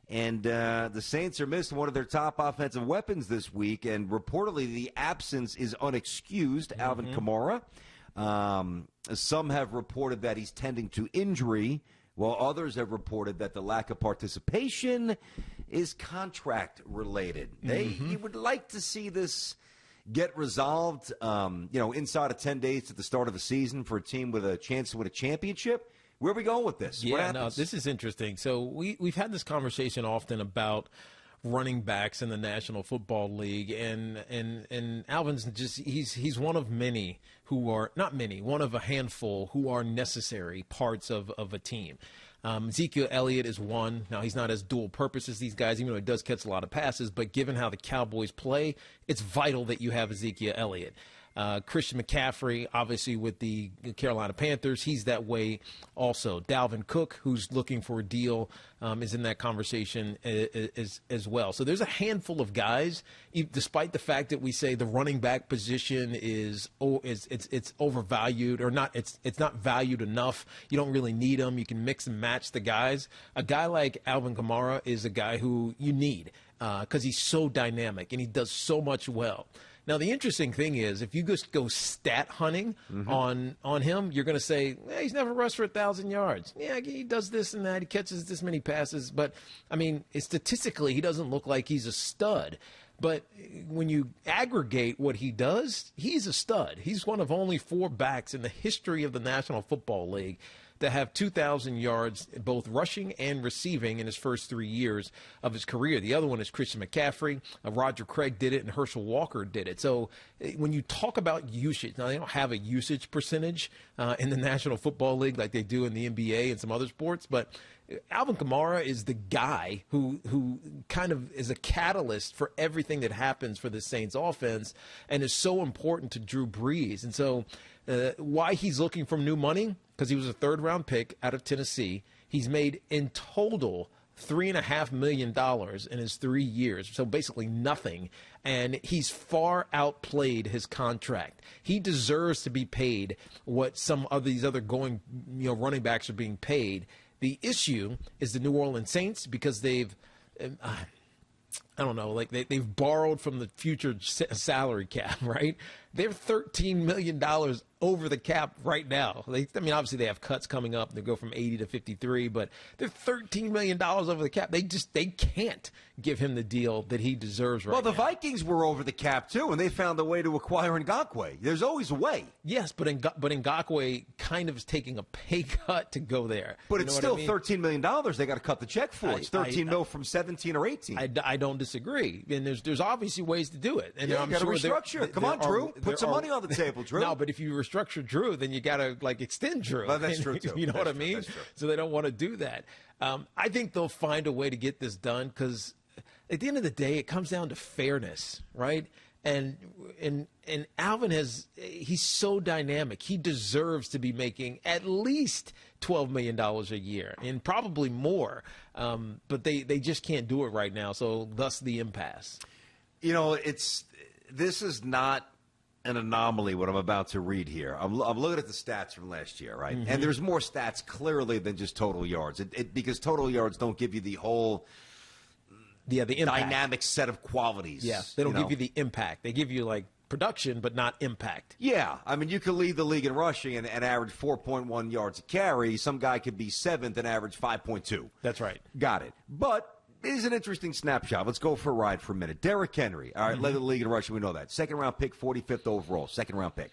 And the Saints are missing one of their top offensive weapons this week, and reportedly the absence is unexcused, Alvin Kamara. Some have reported that he's tending to injury, while others have reported that the lack of participation is contract-related. You would like to see this get resolved, inside of 10 days at the start of the season for a team with a chance to win a championship. Where are we going with this? Yeah, no, this is interesting. So we've had this conversation often about running backs in the National Football League, and Alvin's just he's one of many who are not many, one of a handful who are necessary parts of a team. Ezekiel Elliott is one. Now, he's not as dual purpose as these guys, even though he does catch a lot of passes, but given how the Cowboys play, it's vital that you have Ezekiel Elliott. Christian McCaffrey, obviously with the Carolina Panthers, he's that way also. Dalvin Cook, who's looking for a deal, is in that conversation as well. So there's a handful of guys, despite the fact that we say the running back position it's overvalued or not. It's not valued enough. You don't really need them. You can mix and match the guys. A guy like Alvin Kamara is a guy who you need because he's so dynamic and he does so much well. Now, the interesting thing is, if you just go stat hunting on him, you're going to say, he's never rushed for 1,000 yards. Yeah, he does this and that. He catches this many passes. But, I mean, statistically, he doesn't look like he's a stud. But when you aggregate what he does, he's a stud. He's one of only 4 backs in the history of the National Football League to have 2,000 yards, both rushing and receiving, in his first 3 years of his career. The other one is Christian McCaffrey. Roger Craig did it, and Herschel Walker did it. So when you talk about usage, now they don't have a usage percentage in the National Football League like they do in the NBA and some other sports, but Alvin Kamara is the guy who kind of is a catalyst for everything that happens for the Saints offense and is so important to Drew Brees. And so why he's looking for new money? Because he was a third-round pick out of Tennessee. He's made in total $3.5 million in his 3 years, so basically nothing. And he's far outplayed his contract. He deserves to be paid what some of these other running backs are being paid. The issue is the New Orleans Saints, because they've they've borrowed from the future salary cap, right? They're $13 million over the cap right now. Obviously they have cuts coming up. They go from 80 to 53, but they're $13 million over the cap. They can't give him the deal that he deserves right now. Well, the Vikings were over the cap, too, and they found a way to acquire Ngakoue. There's always a way. Yes, but Ngakoue kind of is taking a pay cut to go there. But it's still $13 million they got to cut the check for. It's $13 million from 17 or 18. I don't disagree. And there's obviously ways to do it. And you got to restructure. Come on, Drew. Put some money on the table, Drew. No, but if you restructure Drew, then you got to extend Drew. Well, that's true, too. You know what I mean? So they don't want to do that. I think they'll find a way to get this done because at the end of the day, it comes down to fairness, right? And Alvin he's so dynamic. He deserves to be making at least $12 million a year and probably more. But they just can't do it right now. So thus the impasse. This is not an anomaly, what I'm about to read here. I'm looking at the stats from last year, right? And there's more stats clearly than just total yards. Because total yards don't give you the whole the impact. Dynamic set of qualities. Yeah, they don't give you the impact. They give you production, but not impact. Yeah, you could lead the league in rushing and average 4.1 yards a carry. Some guy could be 7th and average 5.2. That's right. Got it. But it is an interesting snapshot. Let's go for a ride for a minute. Derrick Henry, all right, led the league in rushing. We know that. Second-round pick, 45th overall. Second-round pick.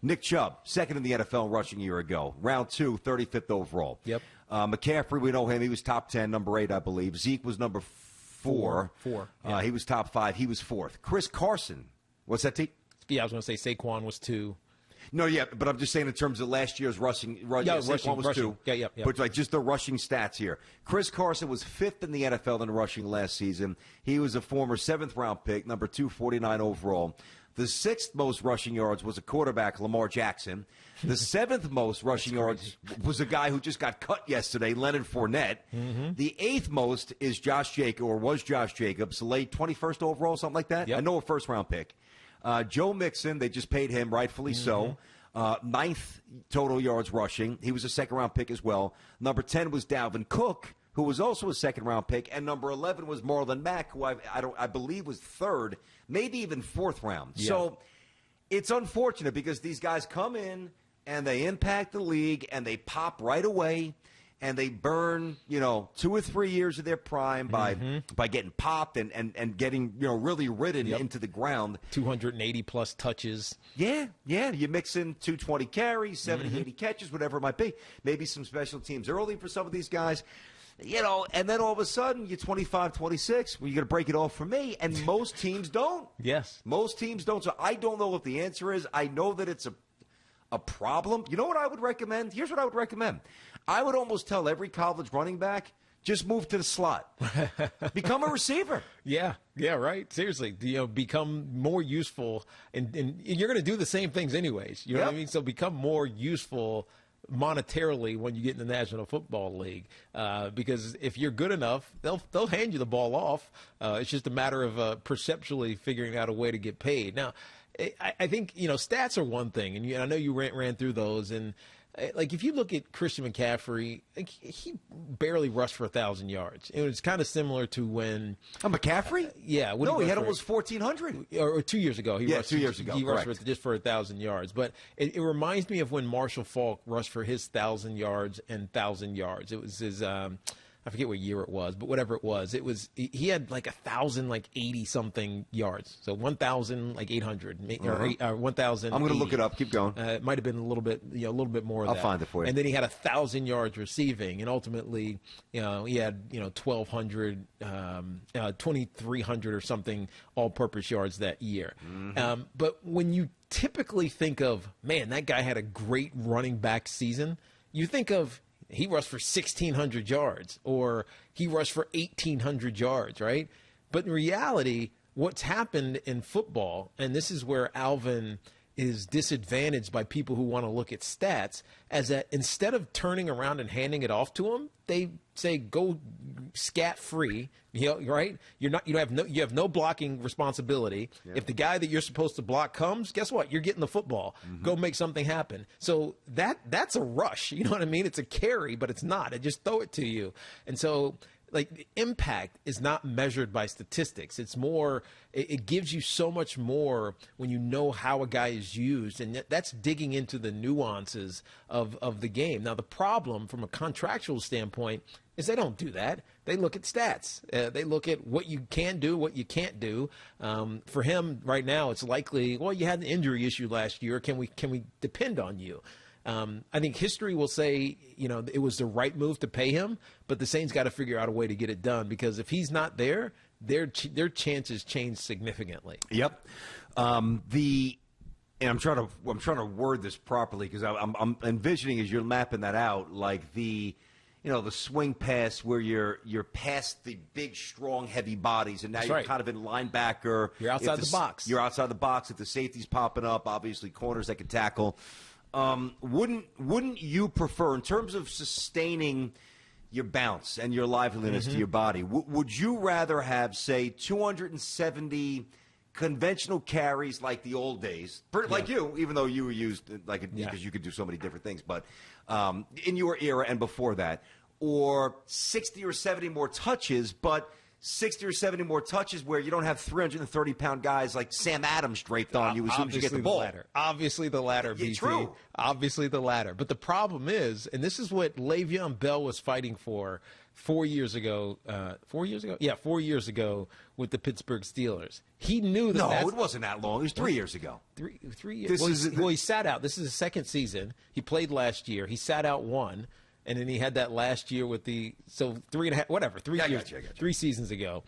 Nick Chubb, second in the NFL in rushing a year ago. Round 2, 35th overall. Yep. McCaffrey, we know him. He was top 10, number 8, I believe. Zeke was number 4. Yeah. He was top 5. He was 4th. Chris Carson. What's that, T? Yeah, I was going to say Saquon was 2. No, yeah, but I'm just saying in terms of last year's rushing. Saquon was 2. Yeah. But just the rushing stats here. Chris Carson was 5th in the NFL in rushing last season. He was a former 7th-round pick, number 249 overall. The 6th most rushing yards was a quarterback, Lamar Jackson. The 7th most rushing yards was a guy who just got cut yesterday, Leonard Fournette. The 8th most is Josh Jacobs, late 21st overall, something like that. Yep. I know a first-round pick. Joe Mixon, they just paid him, rightfully so. 9th total yards rushing. He was a second-round pick as well. Number 10 was Dalvin Cook, who was also a second-round pick, and number 11 was Marlon Mack, who I believe was third, maybe even fourth round. Yeah. So it's unfortunate because these guys come in and they impact the league and they pop right away. And they burn, 2 or 3 years of their prime by getting popped and getting, really ridden into the ground. 280-plus touches. Yeah. You mix in 220 carries, 70, 80 catches, whatever it might be. Maybe some special teams early for some of these guys. And then all of a sudden, you're 25, 26. Well, you're going to break it off for me. And most teams don't. Yes. Most teams don't. So I don't know what the answer is. I know that it's a problem. You know what I would recommend? Here's what I would recommend. I would almost tell every college running back, just move to the slot. Become a receiver. Yeah, right. Seriously, become more useful. And you're going to do the same things anyways. You know what I mean? So become more useful monetarily when you get in the National Football League, because if you're good enough, they'll hand you the ball off. It's just a matter of perceptually figuring out a way to get paid. Now, I think stats are one thing, and I know you ran through those, and like if you look at Christian McCaffrey, he barely rushed for 1,000 yards. It was kind of similar to when McCaffrey. Yeah, no, he had almost 1,400. Or 2 years ago, he rushed 2 years ago. He rushed just for 1,000 yards. But it reminds me of when Marshall Faulk rushed for his 1,000 yards and 1,000 yards. It was his. I forget what year it was, but whatever it was, he had like 1,080 something yards, so 1,800 or 1,000. I'm going to look it up. Keep going. It might have been a little bit more. Of I'll that. find it for you. And then he had 1,000 yards receiving, and ultimately, he had 1,200, 2,300 or something all-purpose yards that year. But when you typically think of, man, that guy had a great running back season, you think of, he rushed for 1,600 yards, or he rushed for 1,800 yards, right? But in reality, what's happened in football, and this is where Alvin is disadvantaged by people who want to look at stats, as that instead of turning around and handing it off to him, they say go scat free, right? You have no blocking responsibility. Yeah. If the guy that you're supposed to block comes, guess what? You're getting the football. Go make something happen. So that's a rush. You know what I mean? It's a carry, but it's not. They just throw it to you. And so like the impact is not measured by statistics. It's more, it gives you so much more when you know how a guy is used, and that's digging into the nuances of the game. Now, the problem from a contractual standpoint is they don't do that. They look at stats. They look at what you can do, what you can't do. For him right now, it's likely, well, you had an injury issue last year. Can we depend on you? I think history will say, it was the right move to pay him, but the Saints got to figure out a way to get it done, because if he's not there, their chances change significantly. Yep. And I'm trying to word this properly, because I'm envisioning as you're mapping that out, like the swing pass where you're past the big, strong, heavy bodies, and now you're kind of in linebacker. You're outside the box. You're outside the box. If the safety's popping up, obviously corners that can tackle. Wouldn't you prefer, in terms of sustaining your bounce and your liveliness to your body, would you rather have, say, 270 conventional carries like the old days, like you, even though you were used because you could do so many different things, but in your era and before that, or 60 or 70 more touches, but 60 or 70 more touches where you don't have 330-pound guys like Sam Adams draped on you as soon as you get the ball. Obviously the latter, BT. True. Obviously the latter. But the problem is, and this is what Le'Veon Bell was fighting for 4 years ago. 4 years ago? Yeah, 4 years ago with the Pittsburgh Steelers. He knew that. No, it wasn't that long. It was 3 years ago. 3 years. He sat out. This is his second season. He played last year. He sat out one. And then he had that last year with 3 seasons ago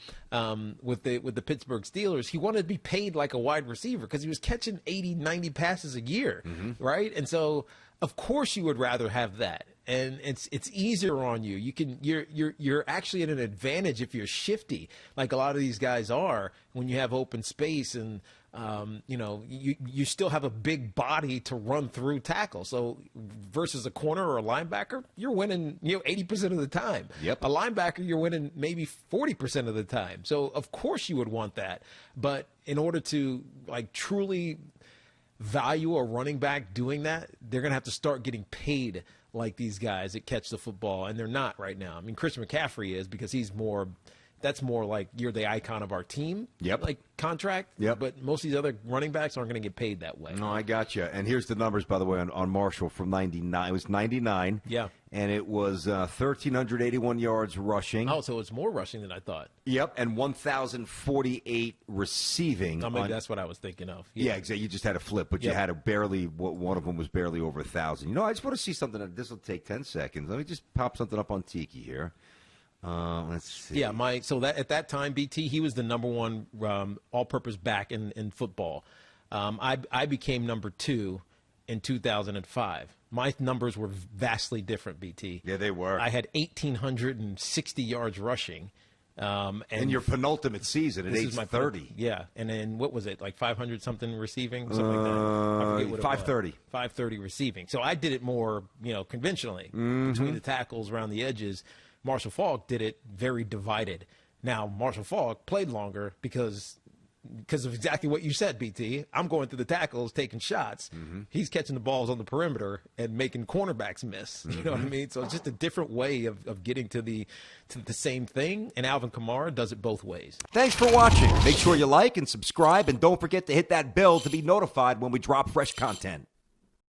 with the Pittsburgh Steelers. He wanted to be paid like a wide receiver because he was catching 80, 90 passes a year, right? And so, of course, you would rather have that. And it's easier on you. You're actually at an advantage if you're shifty, like a lot of these guys are, when you have open space and you still have a big body to run through tackle. So versus a corner or a linebacker, you're winning 80% of the time. Yep. A linebacker, you're winning maybe 40% of the time. So of course you would want that, but in order to truly value a running back doing that, they're going to have to start getting paid like these guys that catch the football, and they're not right now. I mean, Christian McCaffrey is, because he's more – that's more like you're the icon of our team, like contract. But most of these other running backs aren't going to get paid that way. No, I got you. And here's the numbers, by the way, on Marshall from 99. It was 99. Yeah. And it was 1,381 yards rushing. Oh, so it's more rushing than I thought. Yep, and 1,048 receiving. No, maybe that's what I was thinking of. Yeah, exactly. You just had a flip, but you had a barely, one of them was barely over 1,000. You know, I just want to see something. This will take 10 seconds. Let me just pop something up on Tiki here. Let's see. Yeah, so that at that time, BT, he was the number one all-purpose back in football. I became number 2 in 2005. My numbers were vastly different, BT. Yeah, they were. I had 1,860 yards rushing. And in your penultimate season at age 30. Yeah, and then what was it, like 500-something receiving? Something like that. I forget what 530. 530 receiving. So I did it more, conventionally, between the tackles, around the edges. Marshall Faulk did it very divided. Now, Marshall Faulk played longer because of exactly what you said, BT. I'm going through the tackles, taking shots. He's catching the balls on the perimeter and making cornerbacks miss. You know what I mean? So it's just a different way of getting to the same thing, and Alvin Kamara does it both ways. Thanks for watching. Make sure you like and subscribe, and don't forget to hit that bell to be notified when we drop fresh content.